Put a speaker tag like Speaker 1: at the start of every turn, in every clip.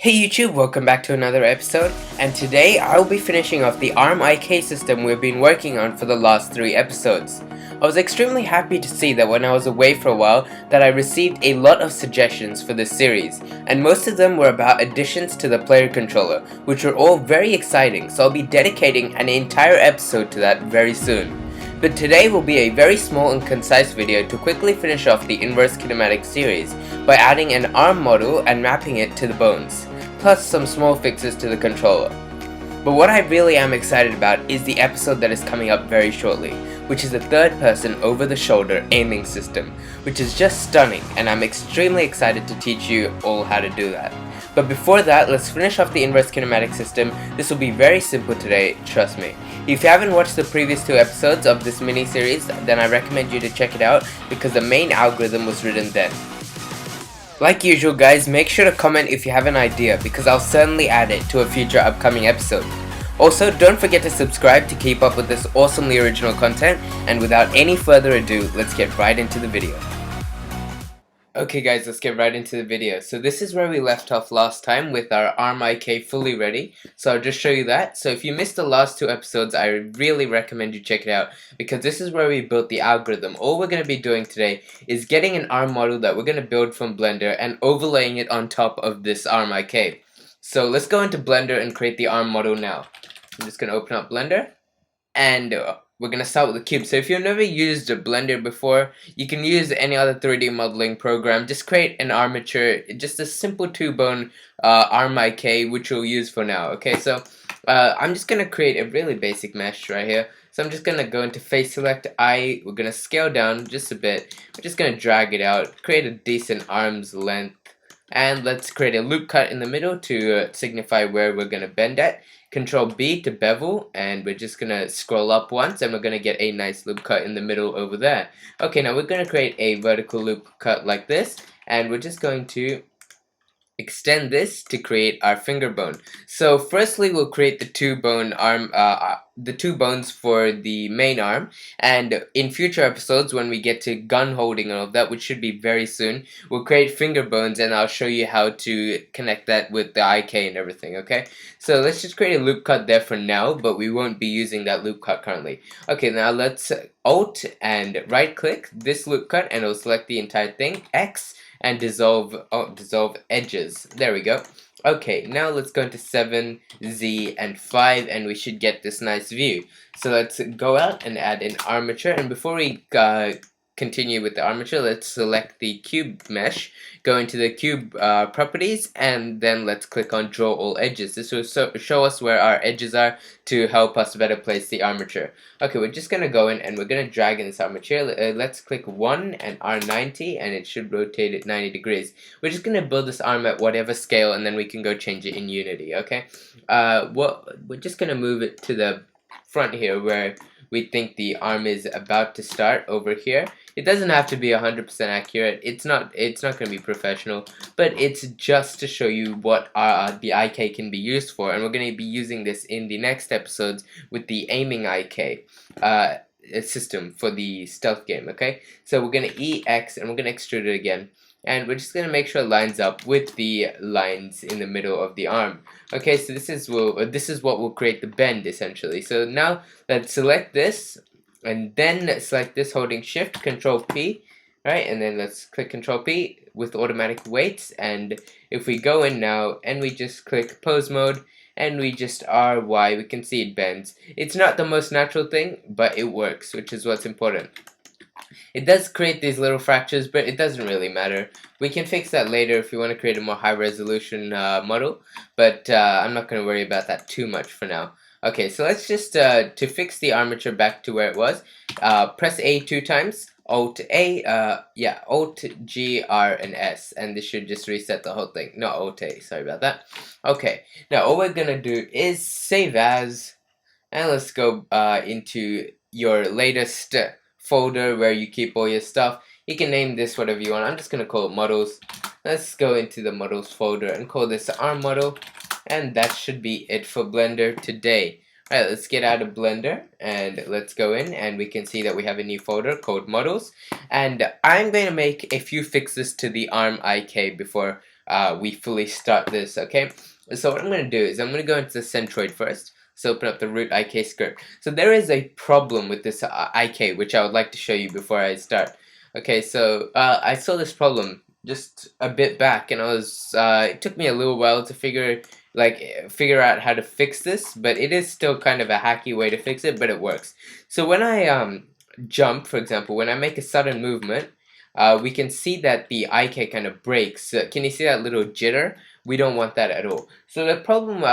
Speaker 1: Hey YouTube, welcome back to another episode, and today I'll be finishing off the ARM IK system we've been working on for the last 3 episodes. I was extremely happy to see that when I was away for a while that I received a lot of suggestions for this series, and most of them were about additions to the player controller, which are all very exciting, so I'll be dedicating an entire episode to that very soon. But today will be a very small and concise video to quickly finish off the inverse kinematics series by adding an ARM model and mapping it to the bones, plus some small fixes to the controller. But what I really am excited about is the episode that is coming up very shortly, which is a third-person over-the-shoulder aiming system, which is just stunning, and I'm extremely excited to teach you all how to do that. But before that, let's finish off the inverse kinematic system. This will be very simple today, trust me. If you haven't watched the previous 2 episodes of this mini-series, then I recommend you to check it out because the main algorithm was written then. Like usual guys, make sure to comment if you have an idea because I'll certainly add it to a future upcoming episode. Also, don't forget to subscribe to keep up with this awesomely original content, and without any further ado, let's get right into the video. Okay guys, let's get right into the video. So this is where we left off last time with our ARM IK fully ready. So I'll just show you that. So if you missed the last 2 episodes, I really recommend you check it out because this is where we built the algorithm. All we're going to be doing today is getting an ARM model that we're going to build from Blender and overlaying it on top of this ARM IK. So let's go into Blender and create the ARM model now. I'm just going to open up Blender and we're going to start with the cube. So if you've never used a Blender before, you can use any other 3D modeling program. Just create an armature, just a simple 2-bone ARM IK, which we'll use for now. Okay, so I'm just going to create a really basic mesh right here. So I'm just going to go into face select we're going to scale down just a bit. We're just going to drag it out, create a decent arm's length. And let's create a loop cut in the middle to signify where we're going to bend at. Control B to bevel, and we're just going to scroll up once and we're going to get a nice loop cut in the middle over there. Okay, now we're going to create a vertical loop cut like this, and we're just going to extend this to create our finger bone. So firstly we'll create the 2-bone arm, the 2 bones for the main arm, and in future episodes when we get to gun holding and all of that, which should be very soon, we'll create finger bones and I'll show you how to connect that with the IK and everything, okay? So let's just create a loop cut there for now, but we won't be using that loop cut currently. Okay, now let's Alt and right click this loop cut and it'll select the entire thing, X, and dissolve edges. There we go. Okay, now let's go into 7, Z, and 5, and we should get this nice view. So let's go out and add an armature, and before we continue with the armature, let's select the cube mesh, go into the cube properties, and then let's click on draw all edges. This will show us where our edges are to help us better place the armature. Okay, we're just going to go in and we're going to drag in this armature. Let's click 1 and R90 and it should rotate it 90 degrees. We're just going to build this arm at whatever scale and then we can go change it in Unity, okay? We're just going to move it to the front here where we think the arm is about to start over here. It doesn't have to be 100% accurate. It's not going to be professional, but it's just to show you what the IK can be used for, and we're going to be using this in the next episodes with the aiming IK system for the stealth game, okay? So we're going to EX and we're going to extrude it again. And we're just going to make sure it lines up with the lines in the middle of the arm. Okay, so this is what will create the bend essentially. So now let's select this and then select this holding shift, Control P, right? And then let's click Control P with automatic weights, and if we go in now and we just click pose mode and we just RY, we can see it bends. It's not the most natural thing, but it works, which is what's important. It does create these little fractures, but it doesn't really matter. We can fix that later if we want to create a more high resolution model, but I'm not going to worry about that too much for now. Okay, so let's just, to fix the armature back to where it was, press A 2 times, Alt A, Alt G, R, and S, and this should just reset the whole thing. No, Alt A, sorry about that. Okay, now all we're going to do is save as, and let's go into your latest folder where you keep all your stuff. You can name this whatever you want. I'm just going to call it models. Let's go into the models folder and call this ARM model, and that should be it for Blender today. Alright, let's get out of Blender and let's go in, and we can see that we have a new folder called models, and I'm going to make a few fixes to the ARM IK before we fully start this, okay? So what I'm going to do is I'm going to go into the centroid first. So open up the root IK script. So there is a problem with this IK, which I would like to show you before I start. Okay, so I saw this problem just a bit back, and it took me a little while to figure out how to fix this, but it is still kind of a hacky way to fix it, but it works. So when I jump, for example, when I make a sudden movement, we can see that the IK kind of breaks. Can you see that little jitter? We don't want that at all. So the problem,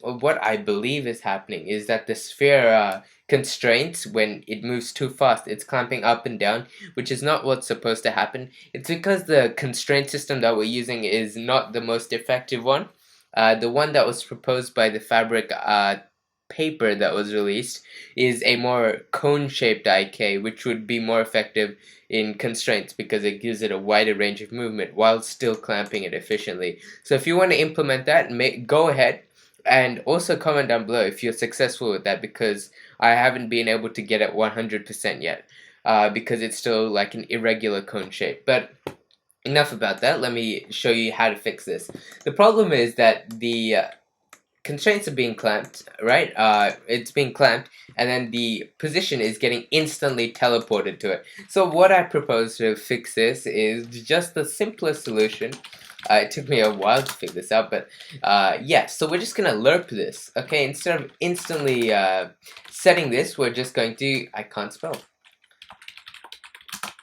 Speaker 1: of what I believe is happening, is that the sphere constraints, when it moves too fast, it's clamping up and down, which is not what's supposed to happen. It's because the constraint system that we're using is not the most effective one. The one that was proposed by the FABRIK paper that was released is a more cone-shaped IK, which would be more effective in constraints because it gives it a wider range of movement while still clamping it efficiently. So if you want to implement that, go ahead, and also comment down below if you're successful with that, because I haven't been able to get it 100% yet, because it's still like an irregular cone shape. But enough about that, let me show you how to fix this. The problem is that the constraints are being clamped, right? It's being clamped, and then the position is getting instantly teleported to it. So what I propose to fix this is just the simplest solution. It took me a while to figure this out, but yeah, so we're just gonna lerp this, okay? Instead of instantly setting this, we're just going to, I can't spell.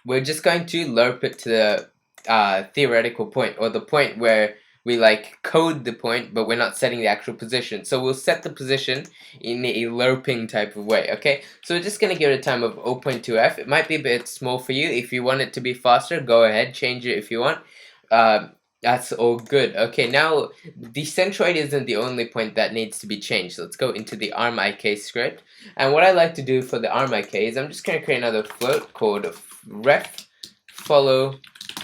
Speaker 1: We're just going to lerp it to the theoretical point, or the point where we like code the point, but we're not setting the actual position. So we'll set the position in a lerping type of way, okay? So we're just going to give it a time of 0.2f. It might be a bit small for you. If you want it to be faster, go ahead, change it if you want. That's all good. Okay, now the centroid isn't the only point that needs to be changed. Let's go into the arm IK script. And what I like to do for the arm IK is I'm just going to create another float called ref follow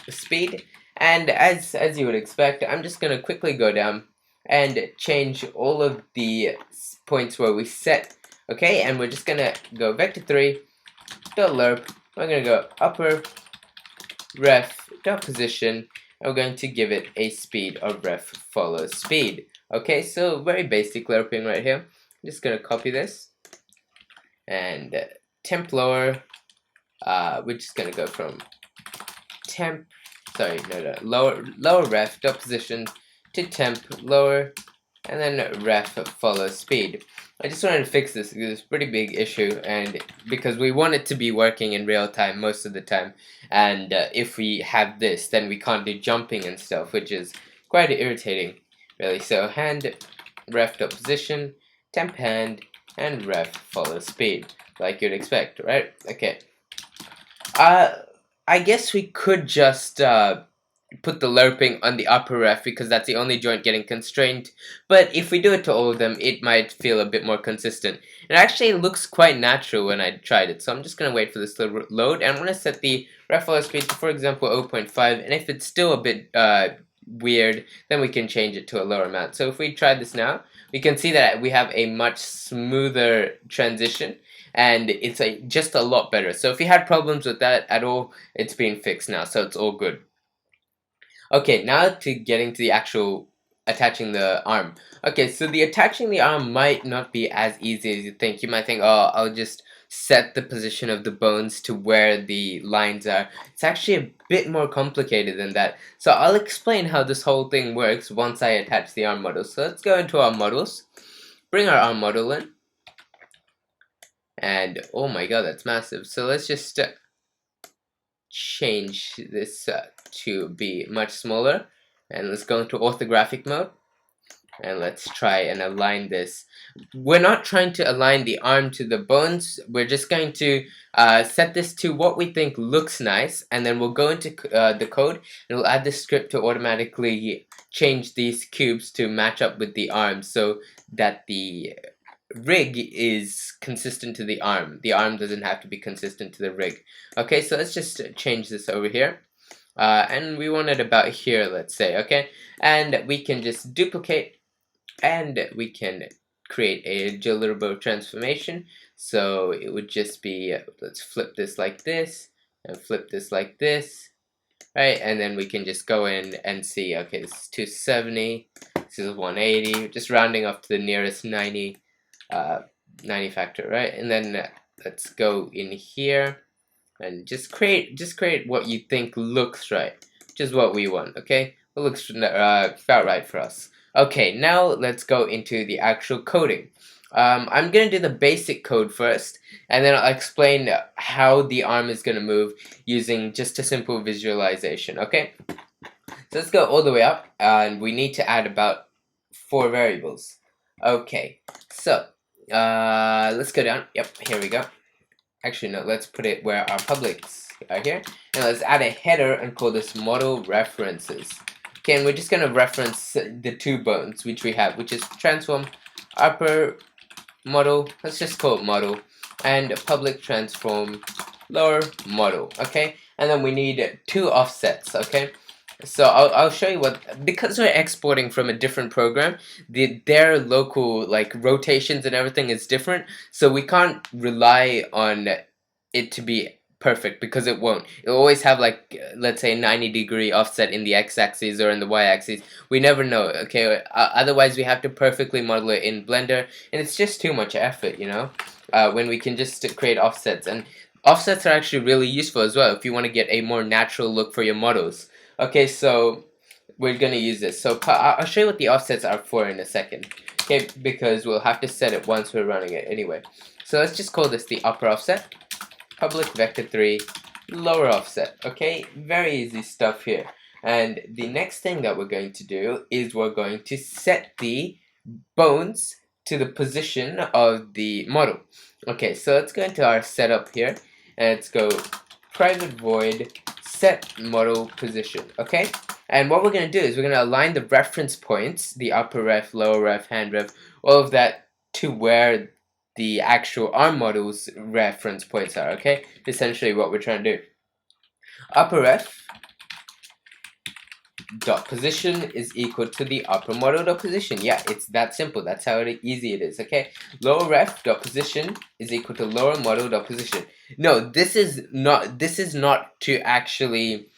Speaker 1: speed. And as you would expect, I'm just going to quickly go down and change all of the points where we set, okay? And we're just going to go vector3 dot lerp. We're going to go upper ref dot position. And we're going to give it a speed of ref follow speed. Okay, so very basic lerping right here. I'm just going to copy this and temp lower. We're just going to go from temp. Sorry, no, lower ref dot position to temp lower, and then ref follow speed. I just wanted to fix this because it's a pretty big issue, and because we want it to be working in real time most of the time, and if we have this, then we can't do jumping and stuff, which is quite irritating, really. So hand ref dot position, temp hand, and ref follow speed, like you'd expect, right? Okay. I guess we could just put the lerping on the upper ref because that's the only joint getting constrained. But if we do it to all of them, it might feel a bit more consistent. It actually looks quite natural when I tried it. So I'm just going to wait for this to load. And I'm going to set the ref follow speed to, for example, 0.5. And if it's still a bit weird, then we can change it to a lower amount. So if we try this now, we can see that we have a much smoother transition. And it's just a lot better. So if you had problems with that at all, it's being fixed now, so it's all good. Okay, now to getting to the actual attaching the arm. Okay, so the attaching the arm might not be as easy as you think. You might think, oh, I'll just set the position of the bones to where the lines are. It's actually a bit more complicated than that. So I'll explain how this whole thing works once I attach the arm model. So let's go into our models, bring our arm model in. And oh my god, that's massive. So let's just change this to be much smaller. And let's go into orthographic mode. And let's try and align this. We're not trying to align the arm to the bones. We're just going to set this to what we think looks nice. And then we'll go into the code. And we'll add the script to automatically change these cubes to match up with the arm. So that the rig is consistent to the arm. The arm doesn't have to be consistent to the rig. Okay, so let's just change this over here. And we want it about here, let's say, okay? And we can just duplicate, and we can create a deliverable transformation. So it would just be, let's flip this like this, and flip this like this, right? And then we can just go in and see, okay, this is 270, this is 180, just rounding up to the nearest 90 factor, right? And then let's go in here and just create what you think looks right, which is what we want. Okay, what looks about right for us. Okay, now let's go into the actual coding. I'm gonna do the basic code first, and then I'll explain how the arm is gonna move using just a simple visualization. Okay, so let's go all the way up, and we need to add about 4 variables. Okay, so let's go down. Yep, here we go. Actually, no, let's put it where our publics are here. And let's add a header and call this model references. Okay, and we're just going to reference the 2 bones which we have, which is transform upper model, let's just call it model, and public transform lower model. Okay, and then we need 2 offsets. Okay, so I'll show you what, because we're exporting from a different program, their local like rotations and everything is different, so we can't rely on it to be perfect because it won't. It'll always have like, let's say 90-degree offset in the x-axis or in the y-axis. We never know, okay? Otherwise we have to perfectly model it in Blender, and it's just too much effort, you know, when we can just create offsets. And offsets are actually really useful as well if you want to get a more natural look for your models. Okay, so we're gonna use this. So I'll show you what the offsets are for in a second. Okay, because we'll have to set it once we're running it anyway. So let's just call this the upper offset, public vector 3, lower offset. Okay, very easy stuff here. And the next thing that we're going to do is we're going to set the bones to the position of the model. Okay, so let's go into our setup here, and let's go private void set model position. Okay, and what we're going to do is we're going to align the reference points, the upper ref, lower ref, hand ref, all of that to where the actual arm model's reference points are. Okay, essentially what we're trying to do. Upper ref dot position is equal to the upper model dot position. Yeah, it's that simple. That's how easy it is. Okay, lower ref dot position is equal to lower model dot position. No, this is not to actually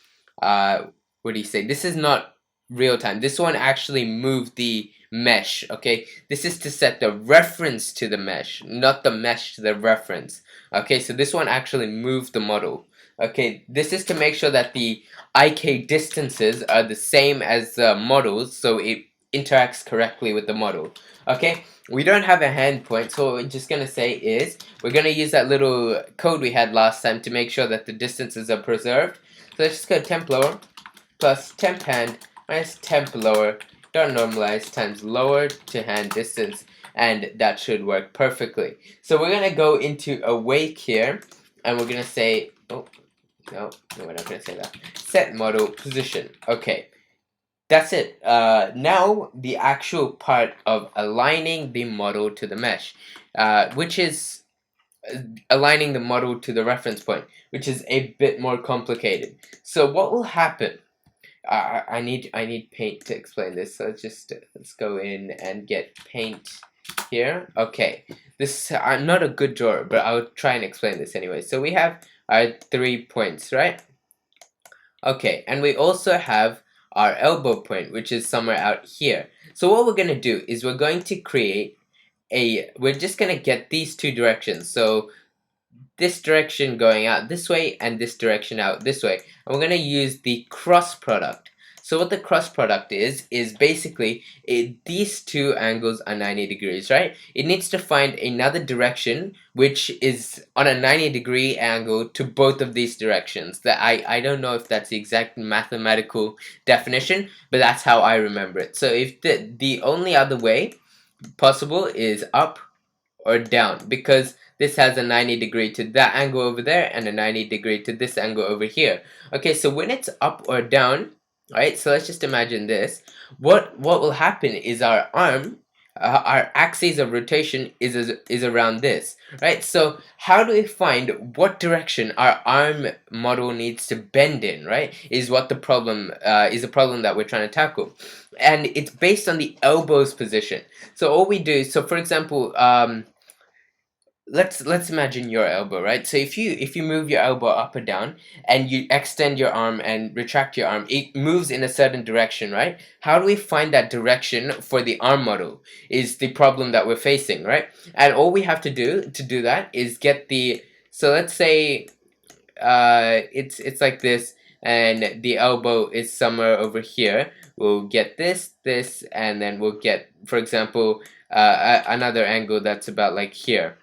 Speaker 1: what do you say, this is not real time. This one actually moved the mesh. Okay, this is to set the reference to the mesh, not the mesh to the reference. Okay, so this one actually moved the model. Okay, this is to make sure that the IK distances are the same as the models, so it interacts correctly with the model. Okay, we don't have a hand point, so what we're just gonna say is we're gonna use that little code we had last time to make sure that the distances are preserved. So let's just go temp lower plus temp hand minus temp lower dot normalize times lower to hand distance, and that should work perfectly. So we're gonna go into awake here, and we're gonna say, oh no, we're not gonna say that. Set model position. Okay, that's it. Now the actual part of aligning the model to the mesh, which is aligning the model to the reference point, which is a bit more complicated. So what will happen? I need paint to explain this. So let's go in and get paint here. Okay, this, I'm not a good drawer, but I'll try and explain this anyway. So we have our 3 points, right? Okay, and we also have our elbow point, which is somewhere out here. So what we're gonna do is we're going to create we're just gonna get these 2 directions. So this direction going out this way and this direction out this way, and we're going to use the cross product. So what the cross product is basically these 2 angles are 90 degrees, right? It needs to find another direction which is on a 90-degree angle to both of these directions. That I don't know if that's the exact mathematical definition, but that's how I remember it. So if the only other way possible is up or down, because this has a 90-degree to that angle over there and a 90-degree to this angle over here. Okay, so when it's up or down, right, so let's just imagine this. What will happen is our arm, our axis of rotation is around this, right? So how do we find what direction our arm model needs to bend in, right? Is what the problem is, a problem that we're trying to tackle, and it's based on the elbows position. So all we do, so for example, let's imagine your elbow, right? So if you move your elbow up or down and you extend your arm and retract your arm, it moves in a certain direction, right? How do we find that direction for the arm model is the problem that we're facing, right? And all we have to do that is get the, so let's say it's like this, and the elbow is somewhere over here. We'll get this, and then we'll get, for example, another angle that's about like here,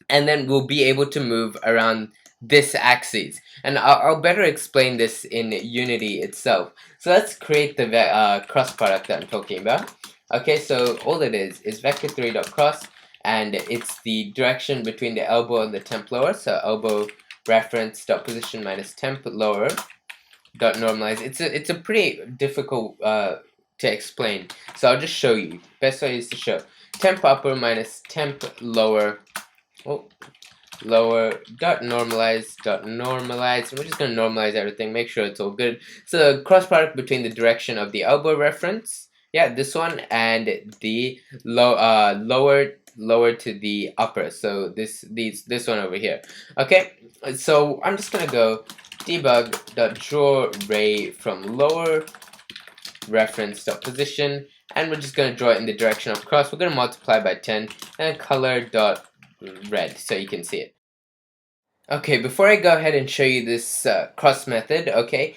Speaker 1: and then we'll be able to move around this axis. And I'll better explain this in Unity itself. So let's create the cross product that I'm talking about. Okay, so all it is vector3.cross, and it's the direction between the elbow and the temp lower. So elbow reference dot position minus temp lower dot normalize. It's a pretty difficult to explain. So I'll just show you. Best way is to show temp upper minus temp lower. Oh, lower dot normalize dot normalize. We're just gonna normalize everything, make sure it's all good. So cross product between the direction of the elbow reference, yeah, this one, and the lower to the upper. So this one over here. Okay, so I'm just gonna go debug dot draw ray from lower reference dot position, and we're just gonna draw it in the direction of cross. We're gonna multiply by 10 and color dot red so you can see it. Okay, before I go ahead and show you this cross method, okay,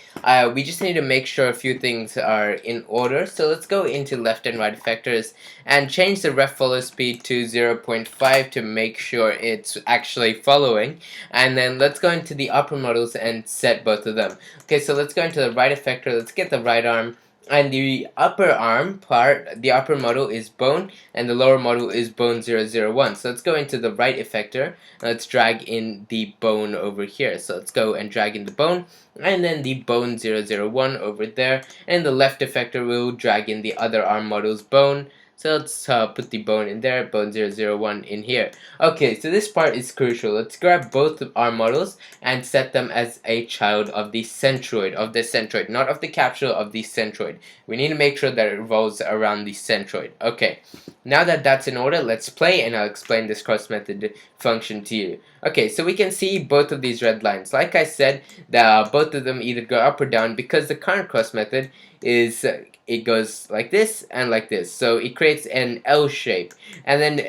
Speaker 1: we just need to make sure a few things are in order. So let's go into left and right effectors and change the ref follow speed to 0.5 to make sure it's actually following. And then let's go into the upper models and set both of them. Okay, so let's go into the right effector, let's get the right arm. And the upper arm part, the upper model is bone, and the lower model is bone 001. So let's go into the right effector, and let's drag in the bone over here. So let's go and drag in the bone, and then the bone 001 over there. And the left effector will drag in the other arm model's bone. So let's put the bone in there, bone 001 in here. Okay, so this part is crucial. Let's grab both of our models and set them as a child of the centroid, not of the capsule, of the centroid. We need to make sure that it revolves around the centroid. Okay, now that that's in order, let's play and I'll explain this cross method function to you. Okay, so we can see both of these red lines. Like I said, both of them either go up or down because the current cross method is it goes like this and like this. So it creates an L shape, and then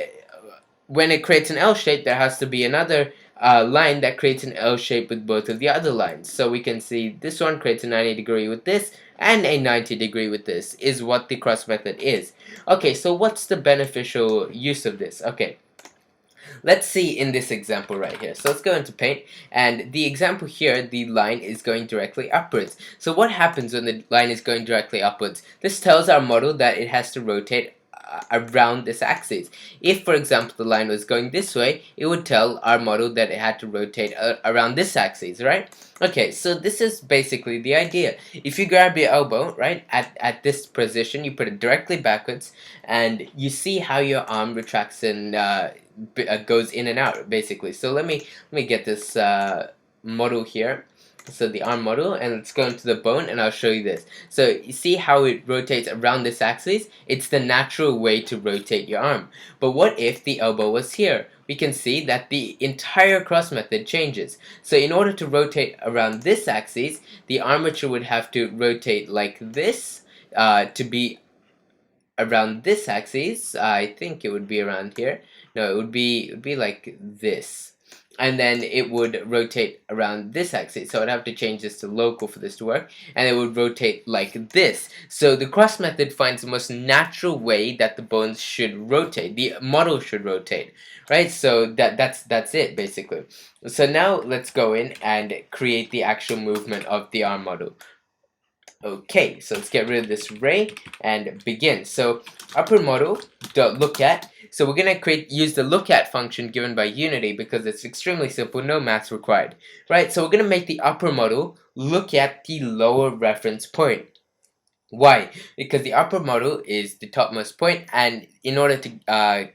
Speaker 1: when it creates an L shape, there has to be another line that creates an L shape with both of the other lines. So we can see this one creates a 90 degree with this and a 90 degree with this is what the cross method is. Okay, so what's the beneficial use of this? Okay, let's see in this example right here. So let's go into paint, and the example here, the line is going directly upwards. So what happens when the line is going directly upwards? This tells our model that it has to rotate around this axis. If, for example, the line was going this way, it would tell our model that it had to rotate around this axis, right? Okay, so this is basically the idea. If you grab your elbow, right, at this position, you put it directly backwards, and you see how your arm retracts and goes in and out, basically. So let me get this model here. So the arm model, and let's go into the bone and I'll show you this. So you see how it rotates around this axis? It's the natural way to rotate your arm. But what if the elbow was here? We can see that the entire cross method changes. So in order to rotate around this axis, the armature would have to rotate like this to be around this axis. I think it would be around here. No, it would be like this. And then it would rotate around this axis. So I'd have to change this to local for this to work. And it would rotate like this. So the cross method finds the most natural way that the bones should rotate. The model should rotate. Right? So that's it basically. So now let's go in and create the actual movement of the arm model. Okay, so let's get rid of this ray and begin. So upper model dot look at. So we're gonna use the look at function given by Unity because it's extremely simple, no maths required. Right, so we're gonna make the upper model look at the lower reference point. Why? Because the upper model is the topmost point, and in order to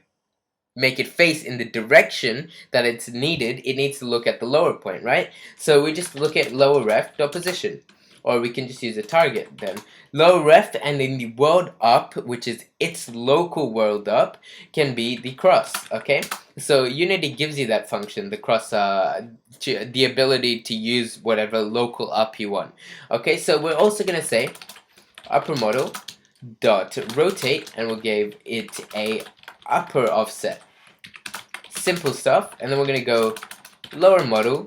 Speaker 1: make it face in the direction that it's needed, it needs to look at the lower point, right? So we just look at lower ref dot position. or we can just use a target then. Low ref, and then the world up, which is its local world up, can be the cross, okay? So Unity gives you that function, the cross, the ability to use whatever local up you want. Okay, so we're also going to say upper model dot rotate, and we'll give it a upper offset. Simple stuff. And then we're going to go lower model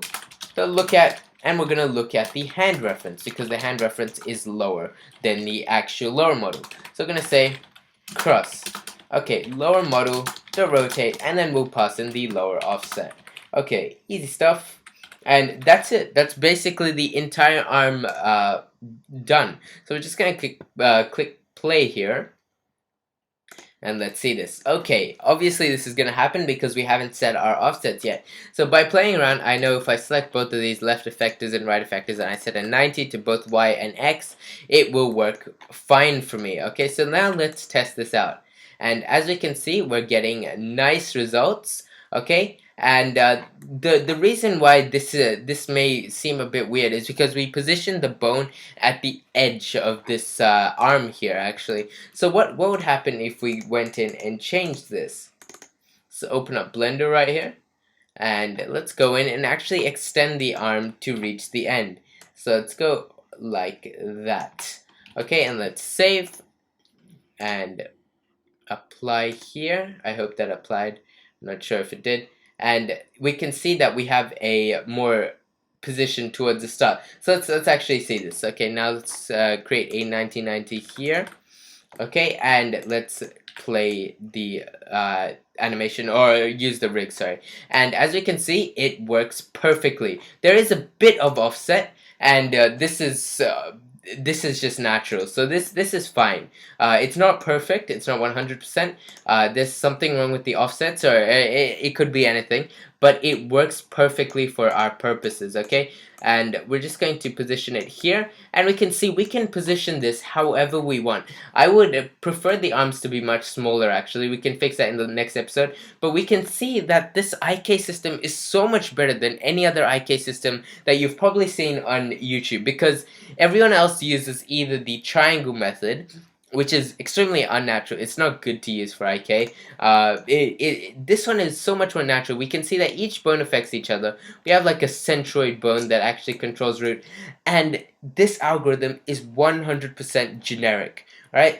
Speaker 1: to look at, and we're going to look at the hand reference, because the hand reference is lower than the actual lower model. So we're going to say cross. Okay, lower model to rotate, and then we'll pass in the lower offset. Okay, easy stuff. And that's it. That's basically the entire arm done. So we're just going to click play here. And let's see this. Okay, obviously this is going to happen because we haven't set our offsets yet. So by playing around, I know if I select both of these left effectors and right effectors, and I set a 90 to both Y and X, it will work fine for me. Okay, so now let's test this out. And as we can see, we're getting nice results. Okay, and the reason why this may seem a bit weird is because we positioned the bone at the edge of this arm here, actually. So what would happen if we went in and changed this? So open up Blender right here, and let's go in and actually extend the arm to reach the end. So let's go like that. Okay, and let's save and apply here. I hope that applied. I'm not sure if it did. And we can see that we have a more position towards the start. So let's actually see this. Okay, now let's create a 1990 here. Okay, and let's play the animation, or use the rig, sorry. And as we can see, it works perfectly. There is a bit of offset, and this is just natural, so this is fine. It's not perfect, it's not 100%. There's something wrong with the offsets, or it could be anything, but it works perfectly for our purposes. Okay, and we're just going to position it here, and we can see we can position this however we want. I would prefer the arms to be much smaller, actually. We can fix that in the next episode, but we can see that this IK system is so much better than any other IK system that you've probably seen on YouTube, because everyone else uses either the triangle method, which is extremely unnatural. It's not good to use for IK. This one is so much more natural. We can see that each bone affects each other. We have like a centroid bone that actually controls root, and this algorithm is 100% generic, right?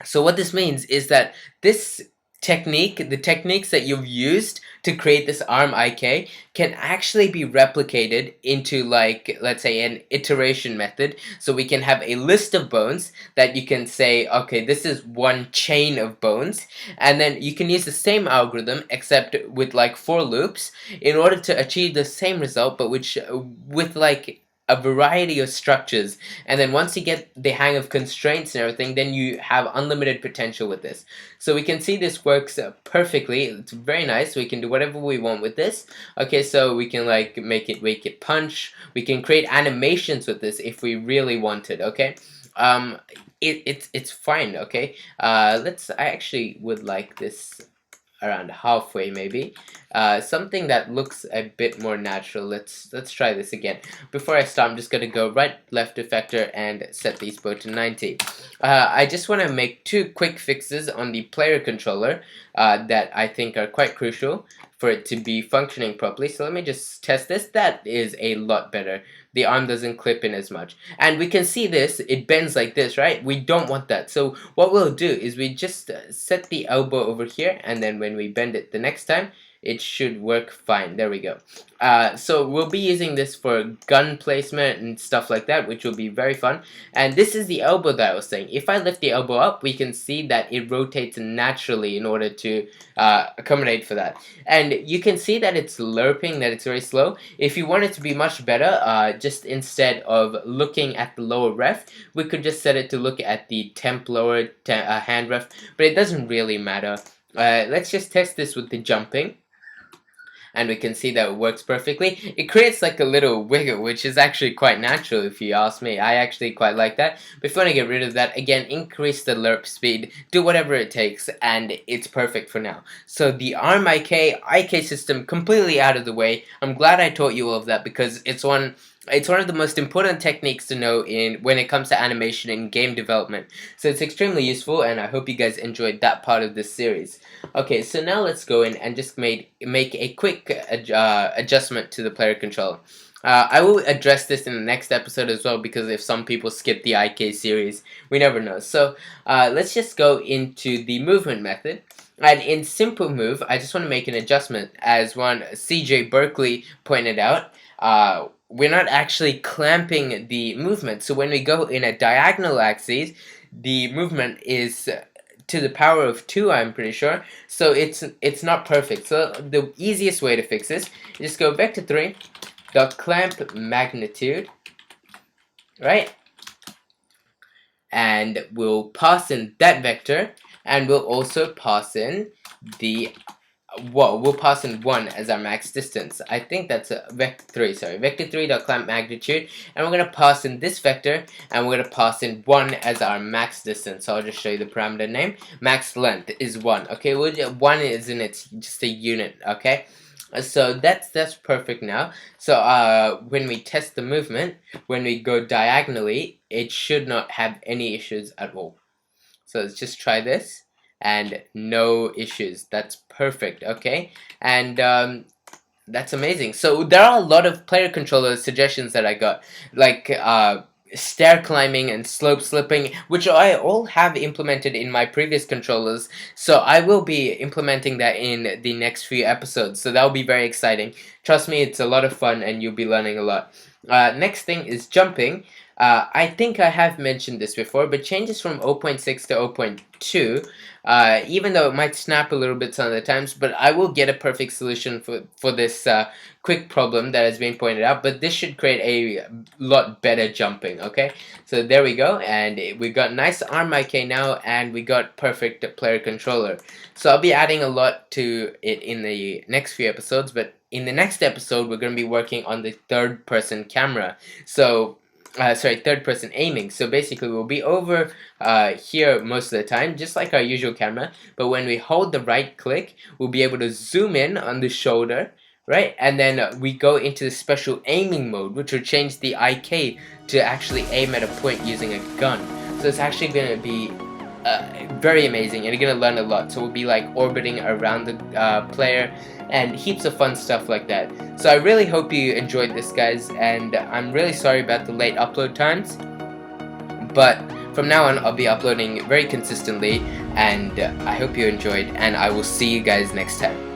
Speaker 1: So what this means is that this technique, the techniques that you've used to create this arm IK, can actually be replicated into, like, let's say an iteration method. So we can have a list of bones that you can say, okay, this is one chain of bones, and then you can use the same algorithm except with like for loops in order to achieve the same result, but with like a variety of structures. And then once you get the hang of constraints and everything, then you have unlimited potential with this. So we can see this works perfectly. It's very nice. We can do whatever we want with this. Okay, so we can like make it punch. We can create animations with this if we really wanted. Okay, it's fine. Okay, I actually would like this around halfway, maybe. Something that looks a bit more natural. Let's try this again. Before I start, I'm just gonna go right, left effector and set these both to 90. I just want to make two quick fixes on the player controller that I think are quite crucial for it to be functioning properly. So let me just test this. That is a lot better. The arm doesn't clip in as much. And we can see this, it bends like this, right? We don't want that. So what we'll do is we just set the elbow over here, and then when we bend it the next time, it should work fine. There we go. So we'll be using this for gun placement and stuff like that, which will be very fun. And this is the elbow that I was saying. If I lift the elbow up, we can see that it rotates naturally in order to accommodate for that. And you can see that it's lerping, that it's very slow. If you want it to be much better, just instead of looking at the lower ref, we could just set it to look at the temp lower hand ref, but it doesn't really matter. Let's just test this with the jumping. And we can see that it works perfectly. It creates like a little wiggle, which is actually quite natural if you ask me. I actually quite like that. But if you want to get rid of that, again, increase the lerp speed, do whatever it takes, and it's perfect for now. So the ARM IK system completely out of the way. I'm glad I taught you all of that because it's one It's one of the most important techniques to know in when it comes to animation and game development. So it's extremely useful, and I hope you guys enjoyed that part of this series. Okay, so now let's go in and just make a quick adjustment to the player controller. I will address this in the next episode as well, because if some people skip the IK series, we never know. So let's just go into the movement method. And in simple move, I just want to make an adjustment. As one CJ Berkeley pointed out, we're not actually clamping the movement. So when we go in a diagonal axis, the movement is to the power of 2, I'm pretty sure. So it's not perfect. So the easiest way to fix this is just go vector 3 dot clamp magnitude, right? And we'll pass in that vector, and we'll also pass in the we'll pass in 1 as our max distance. I think that's a vector 3, sorry. Vector 3 dot clamp magnitude, and we're gonna pass in this vector, and we're gonna pass in 1 as our max distance. So I'll just show you the parameter name. Max length is 1. Okay, 1 isn't it's just a unit, okay? So that's perfect now. So when we test the movement, when we go diagonally, it should not have any issues at all. So let's just try this, and no issues. That's perfect, okay? And that's amazing. So there are a lot of player controller suggestions that I got, like stair climbing and slope slipping, which I all have implemented in my previous controllers. So I will be implementing that in the next few episodes. So that will be very exciting. Trust me, it's a lot of fun, and you'll be learning a lot. Next thing is jumping. I think I have mentioned this before, but changes from 0.6 to 0.2, even though it might snap a little bit some of the times, but I will get a perfect solution for this quick problem that has been pointed out, but this should create a lot better jumping, okay? So there we go, and we got nice arm IK now, and we got perfect player controller. So I'll be adding a lot to it in the next few episodes, but in the next episode, we're going to be working on the third-person camera. So third-person aiming. So basically, we'll be over here most of the time, just like our usual camera. But when we hold the right click, we'll be able to zoom in on the shoulder, right? And then we go into the special aiming mode, which will change the IK to actually aim at a point using a gun. So it's actually going to be very amazing, and you're going to learn a lot. So we'll be like orbiting around the player, and heaps of fun stuff like that. So I really hope you enjoyed this, guys, and I'm really sorry about the late upload times, but from now on I'll be uploading very consistently, and I hope you enjoyed, and I will see you guys next time.